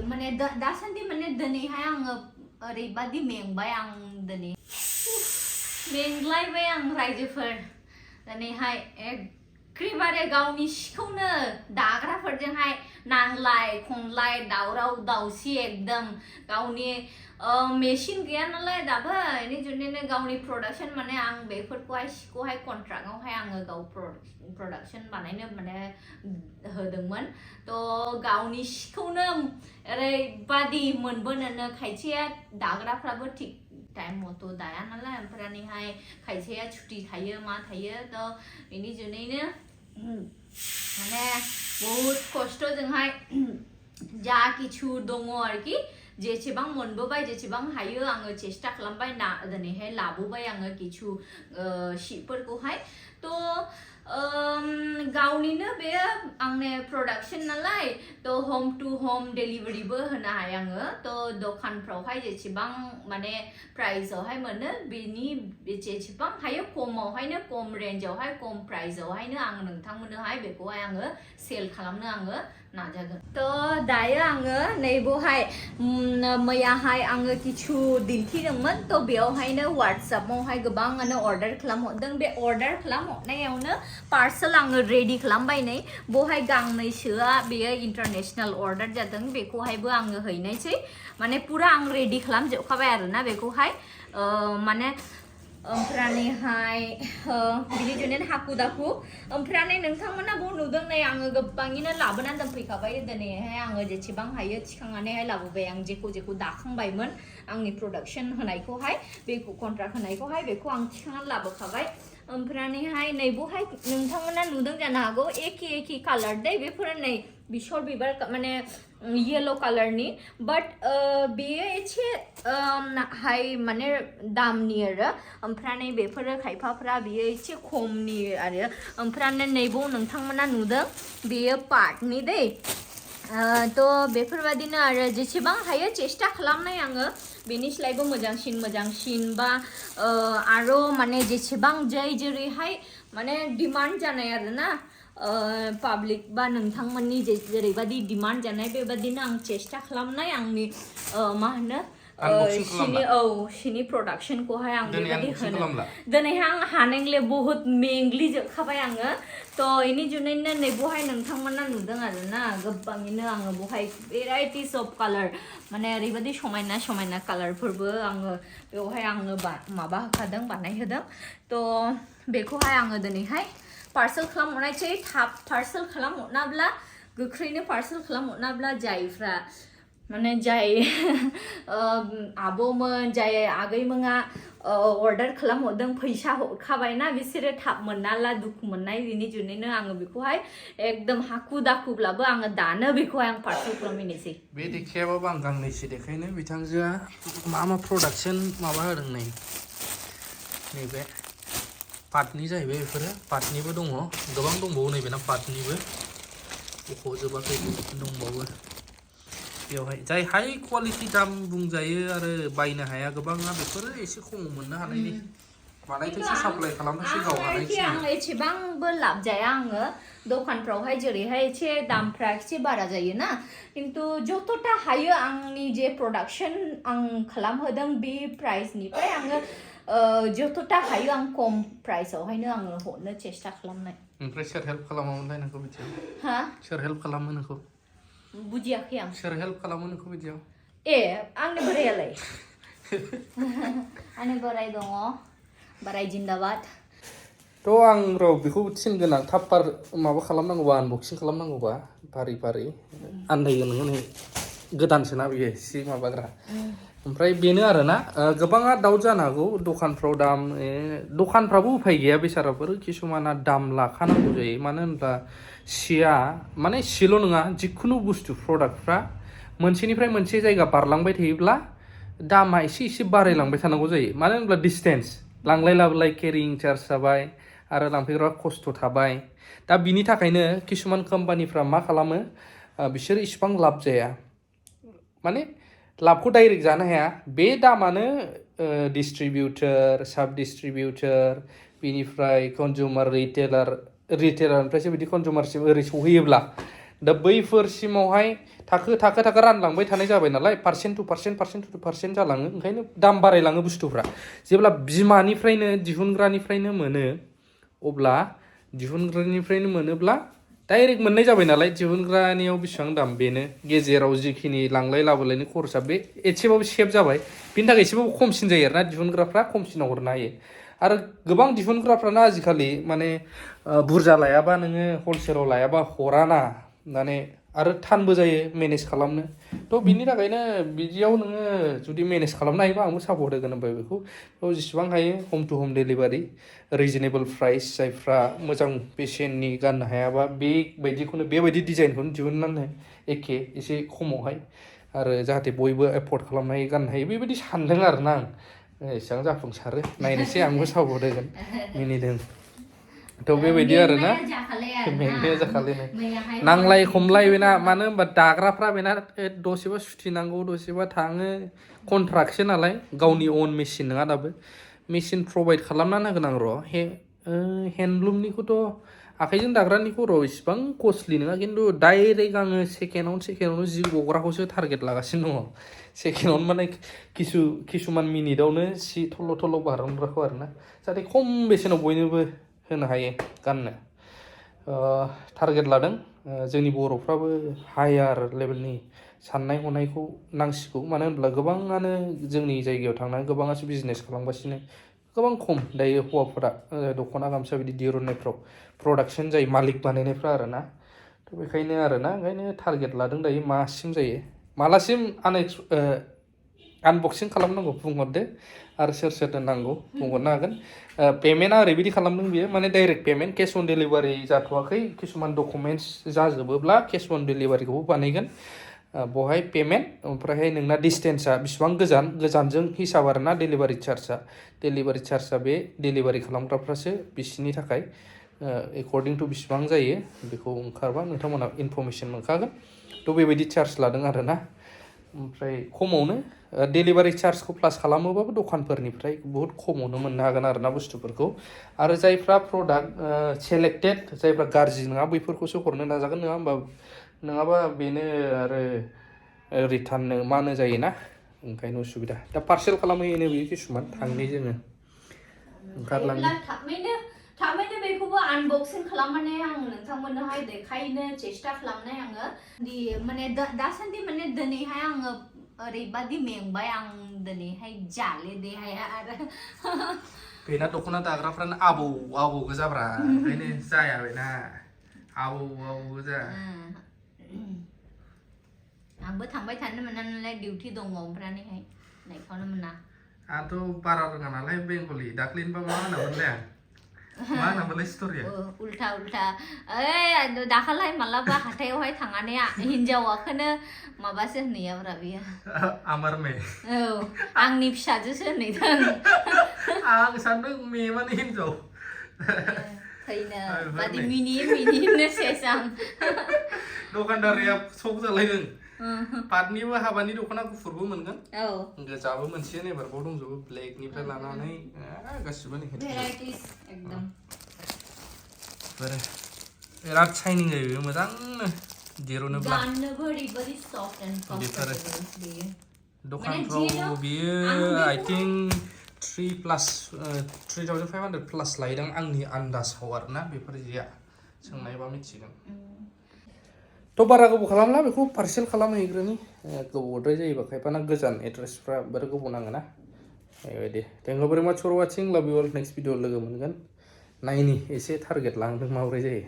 माने दासान्दि माने दिनैहाय आङो ओरैबादि मेंबाय आं दिनै मेंलायबाय आं रायजोफोर दिनैहाय एखेबारे गावनि सिखौनो दाग्राफोरजोंहाय नांलाय खमलाय दावराव दावसि एकदम गावनि मेसिन गैया नालाय दाबो बेनि जुनैनो गावनि प्रडाक्शन माने आं बेफोरखौहाय सिखौहाय कन्ट्राक्टआवहाय आङो गाव प्रडाक्शन बानायनो माने होदोंमोन थ' गावनि सिखौनो ओरैबादि मोनबोनोनो खायसेया दाग्राफ्राबो थिग टाइम मथ' दाया नालाय ओमफ्रायहाय खायसेया छुट्टी थायो मा थायो थ' बेनि जुनैनो माने बहुत खस्थ'जोंहाय जा किछु दङ आरोखि जेसेबां मोनबोबाय जेसेबां हायो आङो चेष्टा खालामबाय दिनैहाय लाबोबाय आङो किछु सिफोरखौहाय थ' गावनिनो बेयो आंने प्रडाक्शन नालाय थ' हम टू हम डेलिभारिबो होनो हायो आङो थ' दखानफ्रावहाय जेसेबां माने प्राइसआवहाय मोनो बेनि जेसेबां हायो खमावहायनो खम रेन्जआवहाय खम प्राइसआवहायनो आं नोंथांमोननोहाय बेखौहाय आङो सेल खालामनो आङो नाजागोन थ' दायो आङो नैबेवहाय मैयाहाय आङो किछु दिन्थिदोंमोन थ' बेयावहायनो WhatsAppआवहाय गोबाङानो अर्डार खालामहरदों बे अर्डार खालामहरनायावनो पार्सेल आङो रेडि खालामबाय नै बहाय गांनैसोआ बेयो इन्टारनेशनेल अर्डार जादों बेखौहायबो आङो हैनायसै माने पुरा आं रेडि खालामजोबखाबाय आरोना बेखौहाय माने ओमफ्रायहाय बिनि जुनैनो हाखु दाखु ओमफ्राय नोंथांमोनाबो नुदों नै आङो गोबाङैनो लाबोनानै दोनफैखाबाय दिनैहाय आङो जेसेबां हायो थिखांनानैहाय लाबोबाय आं जेखौ दाखांबायमोन आंनि प्रडाक्शन होनायखौहाय बेखौ कन्ट्राक्ट होनायखौहाय बेखौ आं थिखांनानै लाबोखाबाय ओमफ्रायहाय नैबोहाय नोंथांमोना नुदों जानो हागौ एखे कालार दै बेफोरो नै बेसर बिबार माने येलो कालारनि बाट बेयो एसे हाय माने दामनि आरो ओमफ्राय बेफोरो खायफाफ्रा बेयो एसे खमनि आरो ओमफ्राय नैबाव नोंथांमोना नुदों बेयो पाटनि दै थ' बेफोरबायदिनो आरो जेसेबां हायो चेष्टा खालामनाय आङो बेनि स्लाइबो मोजांसिन बा आरो माने जेसेबां जेरैहाय माने डिमान्ड जानाय आरोना पाब्लिक बा नोंथांमोननि जेरैबायदि डिमान्ड जानाय बेबायदिनो आं चेष्टा खालामनाय आंनि मा होनो सिनि प्रडाक्शनखौहाय आं बेबायदि होनो दिनैहाय आं हानायले बहुत मेंग्लिजोबखाबाय आङो थ' बेनि जुनैनो नैबेवहाय नोंथांमोना नुदों आरोना गोबाङैनो आङो बहाय भेराइटिस अफ कालार माने ओरैबायदि समायना कालारफोरबो आङो बेवहाय आङो माबा होखादों बानायहोदों थ' बेखौहाय आङो दिनैहाय पार्सेल खालामहरनायसै थाब पार्सेल खालामहरनाब्ला गोख्रैनो पार्सेल खालामहरनाब्ला जायफ्रा माने जाय आब'मोन जाय आगैमोना अर्डार खालामहरदों फैसा हरखाबायना बिसोरो थाब मोनाला दुखु मोननाय बेनि जुनैनो आङो बेखौहाय एकदम हाखु दाखुब्लाबो आङो दानो बेखौहाय आं पार्सेल खालामहैनोसै बे देखायाबाबो आं गांनैसो देखायनो बिथांजोआ मा प्रडाक्शन माबा होदों नै नैबे पाटनि जाहैबाय बेफोरो पाटनिबो दङ गोबां दंबावो नैबेना पाटनिबो बख'जोबाखै दंबावो बेवहाय जाय हाई क्वालिटी दाम बुंजायो आरो बायनो हाया गोबाङा बेफोरो एसे खमाव मोननो हानायनि बानायथोंसो साप्लाय खालामनोसै गाव हानायखिनि आं एसेबांबो लाब जाया आङो दखानफ्रावहाय जेरैहाय एसे दामफ्रा एसे बारा जायोना खिन्थु जतटा हायो आंनि जे प्रडाक्शन आं खालामहोदों बे प्राइसनिफ्राय आङो जतटा हायो आं खम प्राइसआवहायनो आङो हरनो चेष्टा खालामनाय ओमफ्राय सोर हेल्प खालामोमोनलाय नोंखौ बिदियाव सोर हेल्प खालामो नोंखौ बुजियाखै आं सोर हेल्प खालामो नोंखौ बिदियाव आंनि बोरायालाय आंनि बोराय दङ बोराय जिन्दाबाद थ' आं बेखौ थिनगोन आं थाब माबा खालामनांगौबा आनबक्सिं खालामनांगौबा फारि आन्दायगोन नोङो नै गोदानसोना बियो एसे माबाग्रा ओमफ्राय बेनो आरोना गोबाङा दाउट जानो हागौ दखानफ्राव दाम दखानफ्राबो उफाय गैया बेसाराफोर किसुमाना दाम लाखानांगौ जायो मानो होनब्ला सिया माने सिल' नङा जिखुनु बुस्थु प्रडाक्टफ्रा मोनसेनिफ्राय मोनसे जायगा बारलांबाय थायोब्ला दामा एसे बारायलांबाय थानांगौ जायो मानो होनब्ला डिसटेन्स लांलाय लाबोलाय केरिं चार्ज जाबाय आरो लांफैग्रा खस्थ' थाबाय दा बिनि थाखायनो किसुमान कम्पानिफ्रा मा खालामो बिसोर इसिबां लाब जाया माने लाबखौ डाइरेक्ट जानो हाया बे दामानो डिस्ट्रिबिउटर साब डिस्ट्रिबिउटर बिनिफ्राय कनजुमार रिटेलारनिफ्रायसो बिदि कनजुमारसिम ओरै सहैयोब्ला दा बैफोरसिमावहाय थाखो रानलांबाय थानाय जाबाय नालाय पार्सेन्ट टु पार्सेन्ट जालाङो ओंखायनो दाम बारायलाङो बुस्थुफ्रा जेब्ला बिमानिफ्रायनो दिहुनग्रानिफ्रायनो मोनो अब्ला दिहुनग्रानिफ्रायनो मोनोब्ला डाइरेक्ट मोननाय जाबाय नालाय दिहुनग्रानियाव बेसेबां दाम बेनो गेजेराव जिखिनि लांलाय लाबोलायनि खरसा बे एसेबाबो सेभ जाबाय बिनि थाखाय एसेबाबो खमसिन जायो आरोना दिहुनग्राफ्रा खमसिनाव हरनो हायो आरो गोबां दिहुनग्राफ्रानो आजिखालि माने बुरजा लायाबा नोङो हलसेलाव लायाबा हराना माने आरो थानबो जायो मेनेज खालामनो थ' बिनि थाखायनो बिदियाव नोङो जुदि मेनेज खालामनो हायोबा आंबो सापर्ट होगोन ओमफ्राय बेखौ जेसेबां हायो हम टु हम डेलिभारि रिजनेबल प्राइस जायफ्रा मोजां बेसेननि गाननो हायाबा बेबायदिखौनो बेबायदि डिजाइनखौनो दिहुननानै एखे एसे खमावहाय आरो जाहाथे बयबो एफर्ड खालामनो हायो गाननो हायो बेबायदि सानदों आरोना आं एसेबां जाफुंसारो नायनोसै आंबो सापर्ट होगोन मिनिदों थ' बेबायदि आरोना मेंनाया जाखालिनो नांलाय खमलाय बेना मानो होनबा दाग्राफ्रा बेना दसेबा सुथि नांगौ दसेबा थाङो कन्ट्राक्टसो नालाय गावनि अन मेसिन नङा दाबो मेसिन प्रभाइड खालामना होगोन आं र' हेन्दलुमनिखौथ' आखाइजों दाग्रानिखौ र' इसिबां कस्टलि नङा खिन्थु डाइरेक्ट आङो सेकेन्डआवनो जि गग्राखौसो टारगेट लागासिनो दङ सेकेन्डआवनो माने किसुमान मिनिटावनो सि थल्ल' बारनग्राखौ आरोना जाहाथे खम बेसेनाव बयनोबो होनो हायो गाननो टारगेट लादों जोंनि बर'फ्राबो हायार लेभेलनि साननाय हनायखौ नांसिगौ मानो होनब्ला गोबाङानो जोंनि जायगायाव थांनानै गोबाङासो बिजनेस खालामगासिनो गोबां खम दायो हौवाफोरा दख'ना गामसा बिदि दिरुननायफ्राव प्रडाक्सन जायो मालिक बानायनायफ्रा आरोना थ' बेखायनो आरोना ओंखायनो टारगेट लादों दायो मासिम जायो मालासिम आनबक्सिं खालामनांगौ बुंहरदो आरो सोर नांगौ बुंहरनो हागोन पेमेन्टआ ओरैबायदि खालामदों बियो माने डाइरेक्ट पेमेन्ट केस अन डेलिभारि जाथ'वाखै किसुमान डकुमेन्टस जाजोबोब्ला केस अन डेलिभारिखौबो बानायगोन बहाय पेमेन्ट ओमफ्रायहाय नोंना डिसटेन्सआ बिसिबां गोजानजों हिसाब आरोना डेलिभारि चार्जआ बे डेलिभारि खालामग्राफ्रासो बिसिनि थाखाय एकर्डिं टु बिसिबां जायो बेखौ ओंखारबा नोंथांमोना इनफरमेसन मोनखागोन थ' बेबायदि चार्ज लादों आरोना ओमफ्राय खमावनो डेलिभारि चार्जखौ प्लास खालामोबाबो दखानफोरनिफ्राय बुहुत खमावनो मोननो हागोन आरोना बुस्थुफोरखौ आरो जायफ्रा प्रडाक्ट सेलेक्टेड जायफ्रा गाज्रि नङा बैफोरखौसो हरनो नाजागोन नङाबा बेनो आरो रिटार्ननो मानो जायोना ओंखायनो उसुबिदा दा पार्सेल खालामहैनो बियो किसुमान थांनि जोङो ओंखारलांनो थाबैनो बेखौबो आनबक्सिं खालामनानै आं नोंथांमोननोहाय देखायनो चेष्टा खालामनाय आङो माने दासान्दि माने दिनैहाय आङो ओरैबादि मेंबाय आं दिनैहाय जाले देहाया आरो बेना दख'ना दाग्राफ्रानो आबौ गोजाब्रा ओंखायनो जाया बेना आबौ गोजा आंबो थांबाय थानो मोना नालाय डिउटि दङ ओमफ्रायहाय नायखावनो मोना आंथ' बारा रोङा नालाय बेंगलि दाख्लैनोबा मा होनामोनलाय मा होनामोनलाय स्ट'रिया उल्था ओइ दाखालाय मालाबा हाथायावहाय थांनानै हिनजावाखौनो माबासो होनैयाब्रा बियो आमार मे औ आंनि फिसाजोसो होनैदों आं सानदों मे माने हिनजाव थैनो बादि मिनि सेस आं दखानदारिया सक जालायदों पाटनिबो हाबानि दख'ना गुफुरबो मोनगोन औ गोजाबो मोनसे नेबारबाव दंजोबो ब्लेकनिफ्राय लानानै गासिबो भेराइटिस एकदम बिराद शाइनिं जायो मोजांनो दिरुनोब्ला गाननोबो ओरैबादि सफ्ट एन्ड कम्फर्टेबल बेयो दखानफ्राव बियो आइ थिंक 3,500 प्लास लायदों आंनि आन्दाजाव आरोना बेफोर जिया सोंनायबा मिथिगोन थ' बारा गोबाव खालामला बेखौ पार्सेल खालामहैग्रोनि गोबावद्राय जायोबा खायफाना गोजान एड्रेसफ्रा बिराद गोबाव नाङोना बेबायदि थेंक इउ भेरि माच फर वाचिं लाभ इउ अल नेक्स्ट भिडिअ लोगो मोनगोन नायनि एसे टारगेट लांदों माबोरै जायो